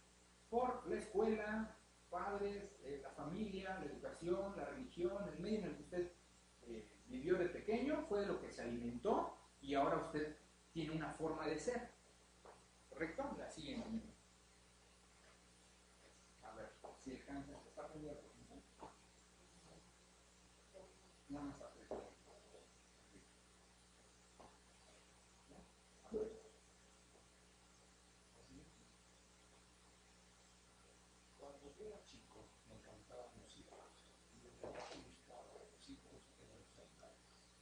por la escuela, padres, la familia, la educación, la religión, el medio en el que usted vivió de pequeño, fue de lo que se alimentó y ahora usted tiene una forma de ser. ¿Correcto? La siguiente. A ver, si alcanza, está aprendiendo. No me está aprendiendo. Cuando yo era chico, me encantaban los hijos. Y lo que más me gustaba de los hijos eran los animales.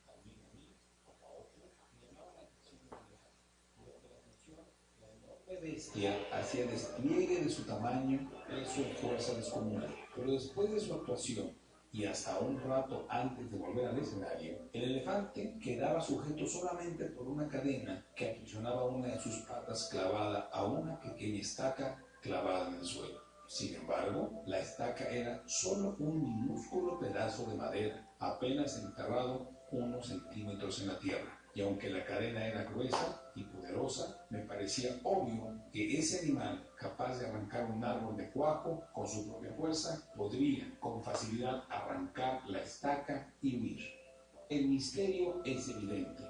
También a mí, como a otros, me llamaba la atención los elefantes. Me llamó la atención la enorme bestia hacía despliegue de su tamaño, peso y fuerza descomunal. Pero después de su actuación, y hasta un rato antes de volver al escenario, el elefante quedaba sujeto solamente por una cadena que aprisionaba una de sus patas clavada a una pequeña estaca clavada en el suelo. Sin embargo, la estaca era solo un minúsculo pedazo de madera, apenas enterrado unos centímetros en la tierra. Y aunque la cadena era gruesa y poderosa, me parecía obvio que ese animal, capaz de arrancar un árbol de cuajo con su propia fuerza, podría con facilidad arrancar la estaca y huir. El misterio es evidente.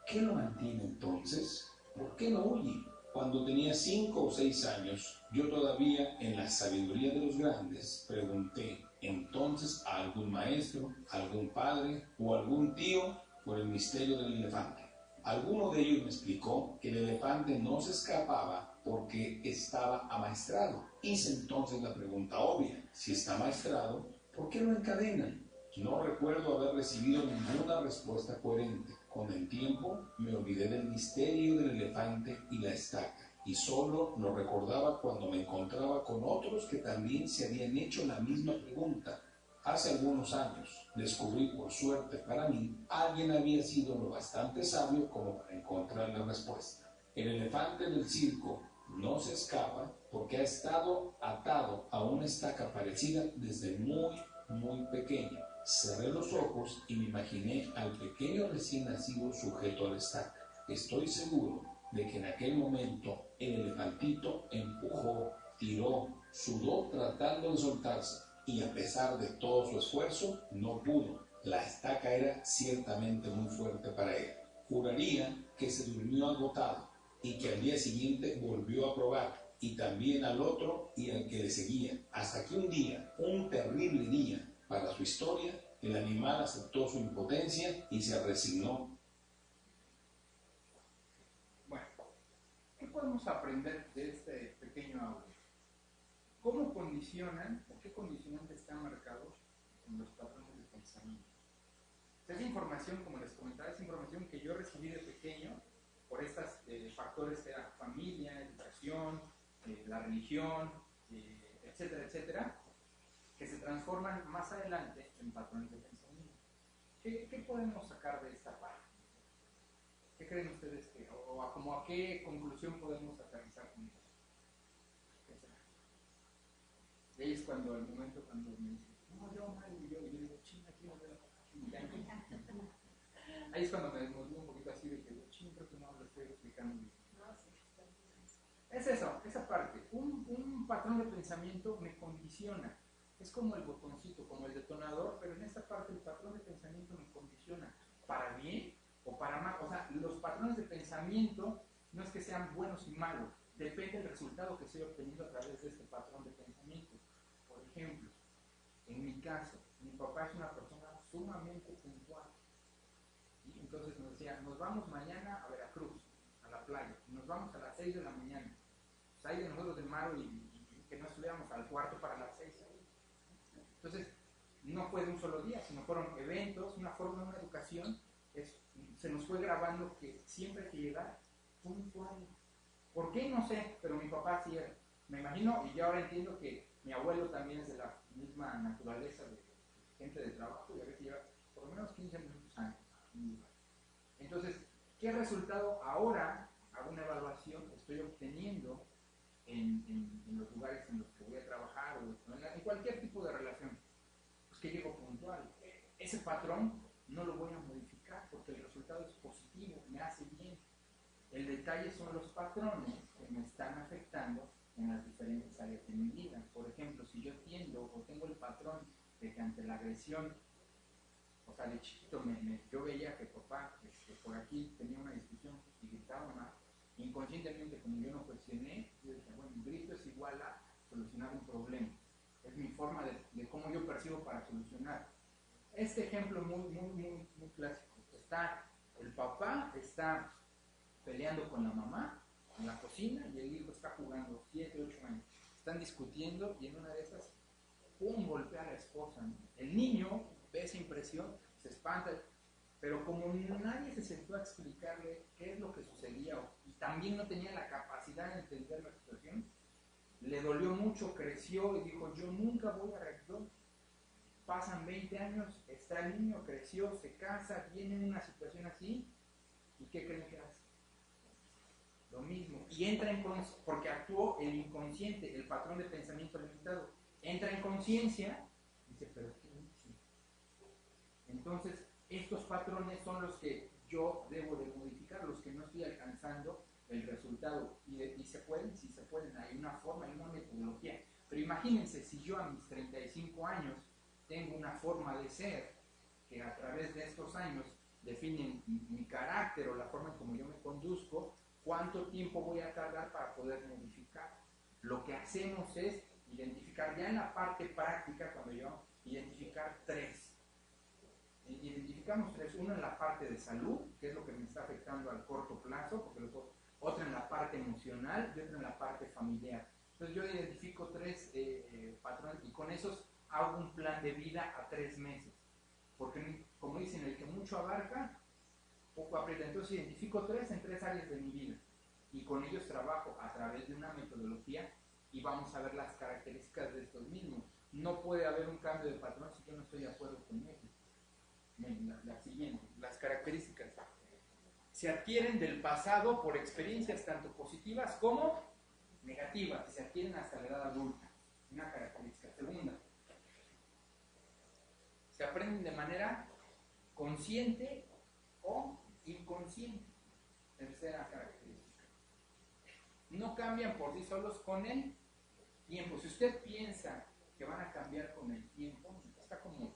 ¿Qué lo mantiene entonces? ¿Por qué no huye? Cuando tenía 5 o 6 años, yo todavía, en la sabiduría de los grandes, pregunté entonces a algún maestro, algún padre o algún tío por el misterio del elefante. Alguno de ellos me explicó que el elefante no se escapaba porque estaba amaestrado. Hice entonces la pregunta obvia: si está amaestrado, ¿por qué lo encadenan? No recuerdo haber recibido ninguna respuesta coherente. Con el tiempo me olvidé del misterio del elefante y la estaca, y solo lo recordaba cuando me encontraba con otros que también se habían hecho la misma pregunta. Hace algunos años descubrí, por suerte para mí, alguien había sido lo bastante sabio como para encontrar la respuesta. El elefante del circo no se escapa porque ha estado atado a una estaca parecida desde muy pequeño. Cerré los ojos y me imaginé al pequeño recién nacido sujeto a la estaca. Estoy seguro de que en aquel momento el elefantito empujó, tiró, sudó tratando de soltarse, y a pesar de todo su esfuerzo, no pudo. La estaca era ciertamente muy fuerte para él. Juraría que se durmió agotado y que al día siguiente volvió a probar, y también al otro y al que le seguía, hasta que un día, un terrible día para su historia, el animal aceptó su impotencia y se resignó. Bueno, ¿qué podemos aprender de este pequeño audio? ¿Cómo condicionan, o qué condicionantes están marcados en los patrones de pensamiento? Esa información, como les comentaba, es información que yo recibí de pequeño por estos factores que eran familia, educación, la religión, etcétera, etcétera, que se transforman más adelante en patrones de pensamiento. ¿Qué podemos sacar de esta parte? ¿Qué creen ustedes que, o como a qué conclusión podemos aterrizar con eso? ¿Qué será? Y ahí es cuando el momento cuando me dicen, no, yo digo, ching, aquí no veo. Ahí es cuando me desmotivo un poquito así de que, ching, creo que no lo estoy explicando bien. Es eso, esa parte. Un patrón de pensamiento me condiciona. Es como el botoncito, como el detonador, pero en esta parte el patrón de pensamiento me condiciona para bien o para mal. O sea, los patrones de pensamiento no es que sean buenos y malos, depende del resultado que estoy obteniendo a través de este patrón de pensamiento. Por ejemplo, en mi caso, mi papá es una persona sumamente puntual. ¿Sí? Entonces nos decía, nos vamos mañana a Veracruz, a la playa, y nos vamos a las 6 de la mañana. Pues hay de nosotros de malo y que no estuviéramos al cuarto para las 6. Entonces, no fue de un solo día, sino fueron eventos, una forma, una educación. Se nos fue grabando que siempre hay que llegar puntual. ¿Por qué? No sé, pero mi papá sí era. Me imagino, y yo ahora entiendo que mi abuelo también es de la misma naturaleza de gente de trabajo, y a veces lleva por lo menos 15 minutos antes a un lugar. Entonces, ¿qué resultado ahora, hago una evaluación, estoy obteniendo en los lugares en los que voy a trabajar o en cualquier tipo de relación? Pues que llego puntual. ese patrón no lo voy a modificar porque el resultado es positivo, me hace bien. El detalle son los patrones que me están afectando en las diferentes áreas de mi vida. Por ejemplo, si yo tiendo o tengo el patrón de que ante la agresión, o sea, de chiquito yo veía que papá por aquí tenía una discusión y gritaba más, inconscientemente, como yo no cuestioné, yo dije, bueno, un grito es igual a solucionar un problema. Es mi forma de cómo yo percibo para solucionar. Este ejemplo muy clásico. Está el papá, está peleando con la mamá en la cocina y el hijo está jugando 7, 8 años. Están discutiendo y en una de esas, ¡pum!, golpea a la esposa, ¿no? El niño ve esa impresión, se espanta, pero como nadie se sentó a explicarle qué es lo que sucedía y también no tenía la capacidad de entender la situación, le dolió mucho, creció y dijo, yo nunca voy a reaccionar. Pasan 20 años, está el niño, creció, se casa, viene en una situación así, ¿y qué creen que hace? Lo mismo. Y entra en conciencia, porque actuó el inconsciente, el patrón de pensamiento limitado. Entra en conciencia y dice, pero ¿qué hice? Entonces, estos patrones son los que yo debo de modificar, los que no estoy alcanzando el resultado. Y se pueden, sí se pueden, hay una forma, hay una metodología. Pero imagínense, si yo a mis 35 años tengo una forma de ser que a través de estos años definen mi carácter o la forma en cómo yo me conduzco, ¿cuánto tiempo voy a tardar para poder modificar? Lo que hacemos es identificar ya en la parte práctica, cuando yo identificar 3. Identificamos 3, uno en la parte de salud, que es lo que me está afectando al corto plazo, porque otra en la parte emocional y otra en la parte familiar. Entonces yo identifico 3 patrones y con esos hago un plan de vida a 3 meses. Porque, como dicen, el que mucho abarca, poco aprieta. Entonces identifico 3 en 3 áreas de mi vida. Y con ellos trabajo a través de una metodología y vamos a ver las características de estos mismos. No puede haber un cambio de patrón si yo no estoy de acuerdo con ellos. La siguiente, las características. Se adquieren del pasado por experiencias tanto positivas como negativas, que se adquieren hasta la edad adulta. Una característica. Segunda, se aprenden de manera consciente o inconsciente. Tercera característica. No cambian por sí solos con el tiempo. Si usted piensa que van a cambiar con el tiempo, está como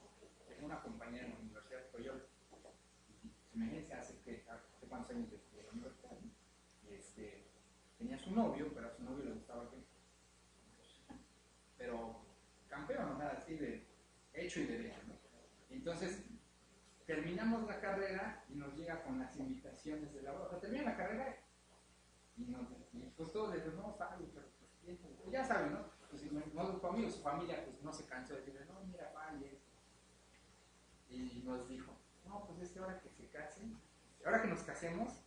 en una compañera en la universidad, pero yo, imagínense, hace cuántos años de la universidad, tenía su novio, pero a su novio le gustaba que, pero campeón, nada así de hecho y derecho, ¿no? Entonces, terminamos la carrera y nos llega con las invitaciones de la boda. O sea, termina la carrera y pues todos le decimos, no, Fabio, pero pues ya saben, ¿no? Pues si no, su amigo, su familia, pues no se cansó de decirle, no, mira, Fabio. Y nos dijo, no, pues es que ahora que se casen, ahora que nos casemos,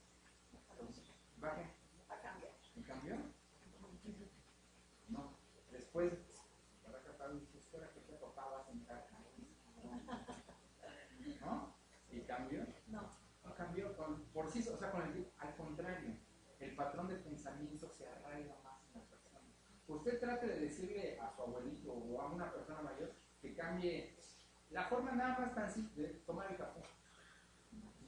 pues, bajen. Va a cambiar. ¿En cambio? No. Después, ahora que Fabio dice, es que ahora que tu papá va a sentar acá. ¿No? ¿Y cambió? No. No cambió por sí, o sea, al contrario, el patrón de pensamiento se arraiga más en la persona. Usted trate de decirle a su abuelito o a una persona mayor que cambie la forma nada más tan simple de tomar el café.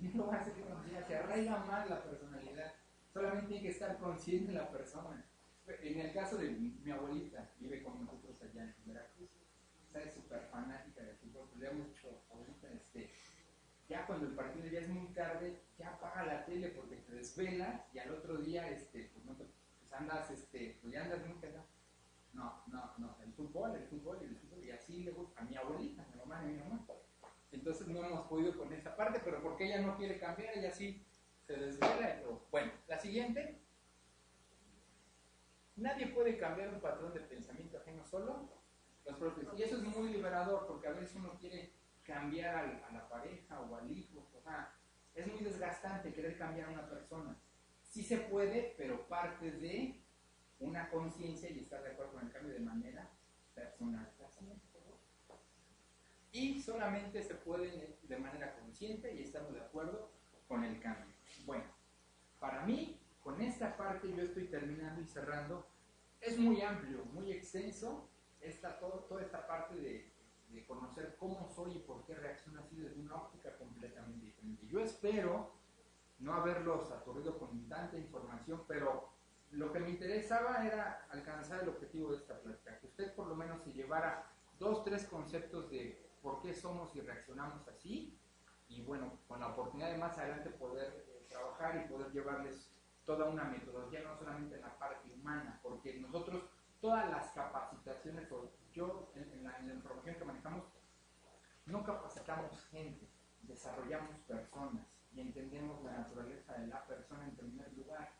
No va a hacer que se arraiga más la personalidad. Solamente tiene que estar consciente la persona. En el caso de mi abuelita, vive con nosotros allá en Veracruz. Es súper fanática del fútbol, le hemos dicho, abuelita, ya cuando el partido ya es muy tarde, ya apaga la tele porque te desvelas y al otro día, pues andas, pues ya andas muy cagado. No, el fútbol, y así le gusta a mi abuelita, a mi mamá y a mi mamá. Entonces no hemos podido con esa parte, pero porque ella no quiere cambiar, ella sí se desvela y todo. Bueno, la siguiente. Nadie puede cambiar un patrón de pensamiento ajeno, solo los propios. Y eso es muy liberador, porque a veces uno quiere cambiar a la pareja o al hijo. O sea, es muy desgastante querer cambiar a una persona. Sí se puede, pero parte de una conciencia y estar de acuerdo con el cambio de manera personal. Y solamente se puede de manera consciente y estando de acuerdo con el cambio. Bueno, para mí, con esta parte yo estoy terminando y cerrando. Es muy amplio, muy extenso toda esta parte de de conocer cómo soy y por qué reacciono así desde una óptica completamente diferente. Yo espero no haberlos aturdido con tanta información, pero lo que me interesaba era alcanzar el objetivo de esta plática, que usted por lo menos se llevara 2, 3 conceptos de por qué somos y reaccionamos así, y bueno, con la oportunidad de más adelante poder trabajar y poder llevarles toda una metodología, no solamente en la parte humana, porque nosotros, todas las capacitaciones, o yo en la información que manejamos, no capacitamos gente, desarrollamos personas y entendemos la naturaleza de la persona en primer lugar.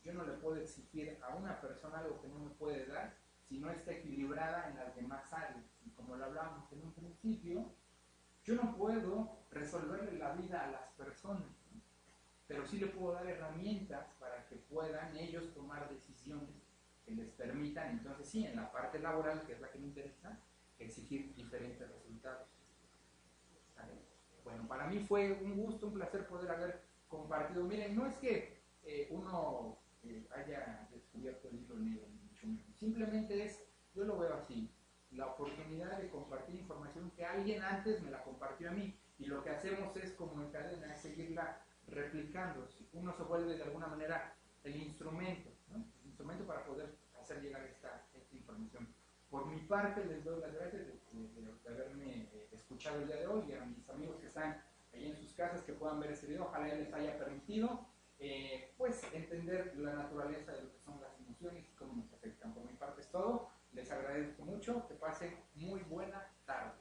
Yo no le puedo exigir a una persona algo que no me puede dar si no está equilibrada en las demás áreas. Y como lo hablamos en un principio, yo no puedo resolverle la vida a las personas, ¿no? Pero sí le puedo dar herramientas para que puedan ellos tomar decisiones que les permitan, entonces sí, en la parte laboral, que es la que me interesa, exigir diferentes resultados. ¿Vale? Bueno, para mí fue un gusto, un placer poder haber compartido. Miren, no es que uno haya descubierto el hilo negro, ni mucho menos. Simplemente es, yo lo veo así, la oportunidad de compartir información que alguien antes me la compartió a mí, y lo que hacemos es, como en cadena, es seguirla replicando. Uno se vuelve de alguna manera el instrumento, ¿no? El instrumento para poder hacer llegar esta información. Por mi parte, les doy las gracias de haberme escuchado el día de hoy, y a mis amigos que están ahí en sus casas que puedan ver este video, ojalá les haya permitido pues entender la naturaleza de lo que son las emociones y cómo nos afectan. Por mi parte es todo, les agradezco mucho, que pasen muy buena tarde.